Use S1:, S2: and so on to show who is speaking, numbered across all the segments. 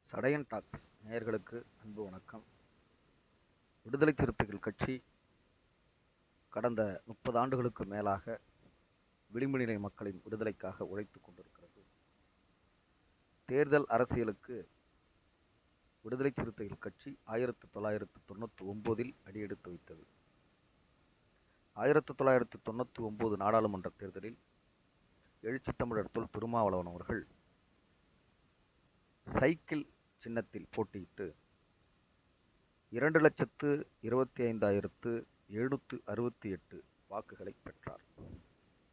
S1: சடையன் tax நேயர்களுக்கு அன்பு வணக்கம். விடுதலை சிறுத்தைகள் கட்சி கடந்த 30 ஆண்டுகளுக்கு மேலாக விளிம்புநிலை மக்களின் விடுதலைக்காக உழைத்துக் கொண்டிருக்கிறது. தேர்தல் அரசியலுக்கு விடுதலை சிறுத்தைகள் கட்சி 1999 அடியெடுத்து வைத்தது. 1999 நாடாளுமன்ற தேர்தலில் எழுச்சித் தமிழர் தொல் திருமாவளவன் அவர்கள் சைக்கிள் சின்னத்தில் போட்டியிட்டு 2,25,768 வாக்குகளை பெற்றார்.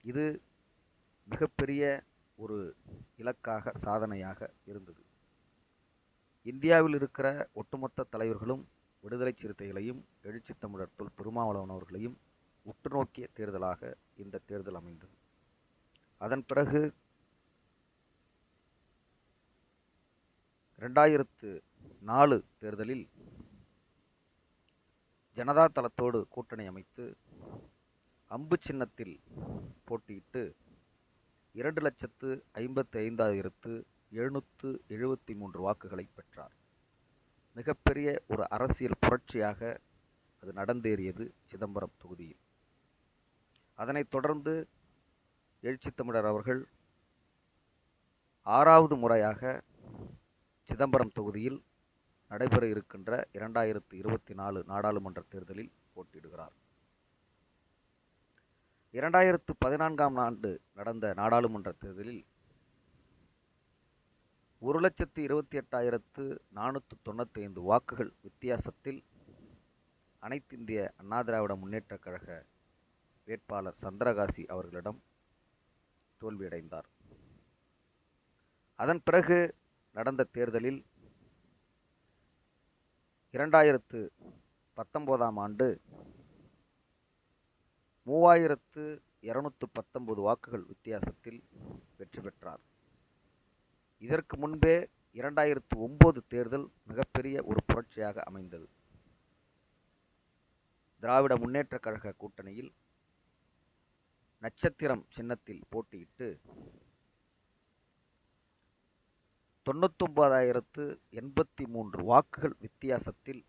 S1: இது மிகப்பெரிய ஒரு இலக்காக சாதனையாக இருந்தது. இந்தியாவில் இருக்கிற ஒட்டுமொத்த தலைவர்களும் விடுதலை சிறுத்தைகளையும் எழுச்சித் தமிழர் தொல் திருமாவளவன் அவர்களையும் உற்று நோக்கிய தேர்தலாக இந்த தேர்தல் அமைந்தது. அதன் பிறகு 2004 தேர்தலில் ஜனதா தளத்தோடு கூட்டணி அமைத்து அம்பு சின்னத்தில் போட்டியிட்டு 2,55,773 வாக்குகளை பெற்றார். மிகப்பெரிய ஒரு அரசியல் புரட்சியாக அது நடந்தேறியது சிதம்பரம் தொகுதியில். அதனைத் தொடர்ந்து எழுச்சித் தமிழர் அவர்கள் 6வது முறையாக சிதம்பரம் தொகுதியில் நடைபெற இருக்கின்ற 2024 நாடாளுமன்ற தேர்தலில் போட்டியிடுகிறார். 2014ஆம் ஆண்டு நடந்த நாடாளுமன்ற தேர்தலில் 1,28,495 வாக்குகள் வித்தியாசத்தில் அனைத்திந்திய அண்ணா திராவிட முன்னேற்றக் கழக வேட்பாளர் சந்திரகாசி அவர்களிடம் தோல்வியடைந்தார். அதன் பிறகு நடந்த தேர்தலில் 2019ஆம் ஆண்டு 3,219 வாக்குகள் வித்தியாசத்தில் வெற்றி பெற்றார். இதற்கு முன்பே 2009 தேர்தல் மிகப்பெரிய ஒரு புரட்சியாக அமைந்தது. திராவிட முன்னேற்றக் கழக கூட்டணியில் நட்சத்திரம் சின்னத்தில் போட்டியிட்டு 99,083 வாக்குகள் வித்தியாசத்தில்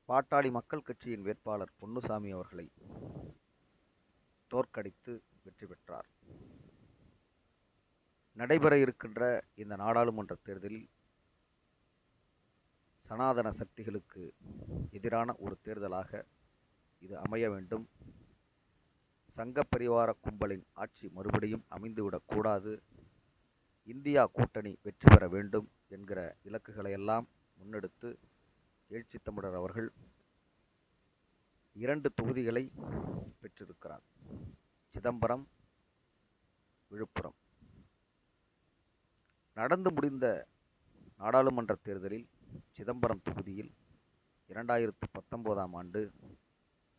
S1: பாட்டாளி மக்கள் கட்சியின் வேட்பாளர் பொன்னுசாமி அவர்களை தோற்கடித்து வெற்றி பெற்றார். நடைபெற இருக்கின்ற இந்த நாடாளுமன்ற தேர்தலில் சனாதன சக்திகளுக்கு எதிரான ஒரு தேர்தலாக இது அமைய வேண்டும். சங்க பரிவார கும்பலின் ஆட்சி மறுபடியும் அமைந்துவிடக்கூடாது. இந்தியா கூட்டணி வெற்றி பெற வேண்டும் என்கிற இலக்குகளையெல்லாம் முன்னெடுத்து எழுச்சித் தமிழர் அவர்கள் 2 தொகுதிகளை பெற்றிருக்கிறார். சிதம்பரம், விழுப்புரம். நடந்து முடிந்த நாடாளுமன்ற தேர்தலில் சிதம்பரம் தொகுதியில் 2019ஆம் ஆண்டு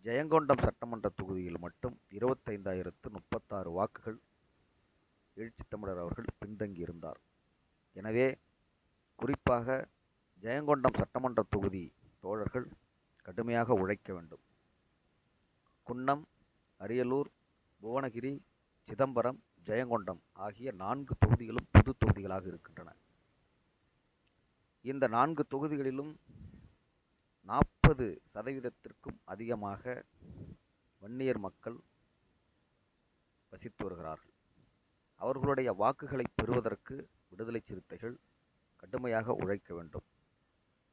S1: ஜெயங்கொண்டம் சட்டமன்ற தொகுதியில் மட்டும் 25,036 வாக்குகள் எழுச்சித் தமிழர் அவர்கள் பின்தங்கியிருந்தார். எனவே குறிப்பாக ஜெயங்கொண்டம் சட்டமன்ற தொகுதி தோழர்கள் கடுமையாக உழைக்க வேண்டும். குன்னம், அரியலூர், புவனகிரி, சிதம்பரம், ஜெயங்கொண்டம் ஆகிய 4 தொகுதிகளும் பொது தொகுதிகளாக இருக்கின்றன. இந்த 4 தொகுதிகளிலும் 40% அதிகமாக வன்னியர் மக்கள் வசித்து வருகிறார்கள். அவர்களுடைய வாக்குகளை பெறுவதற்கு விடுதலை சிறுத்தைகள் கடுமையாக உழைக்க வேண்டும்.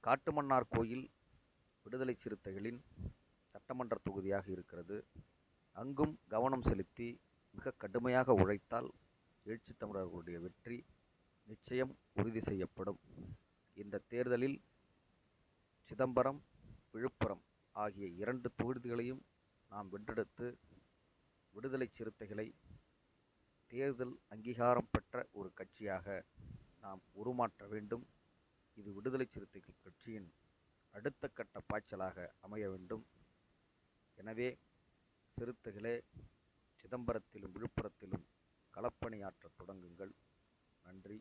S1: காட்டுமன்னார் கோயில் விடுதலை சிறுத்தைகளின் சட்டமன்ற தொகுதியாக இருக்கிறது. அங்கும் கவனம் செலுத்தி மிக கடுமையாக உழைத்தால் எழுச்சித் தமிழர்களுடைய வெற்றி நிச்சயம் உறுதி செய்யப்படும். இந்த தேர்தலில் சிதம்பரம், விழுப்புரம் ஆகிய 2 தொகுதிகளையும் நாம் வென்றெடுத்து விடுதலை சிறுத்தைகளை தேர்தல் அங்கீகாரம் பெற்ற ஒரு கட்சியாக நாம் உருமாற்ற வேண்டும். இது விடுதலை சிறுத்தைகள் கட்சியின் அடுத்த கட்ட பாய்ச்சலாக அமைய வேண்டும். எனவே சிறுத்தைகளே, சிதம்பரத்திலும் விழுப்புரத்திலும் களப்பணியாற்ற தொடங்குங்கள். நன்றி.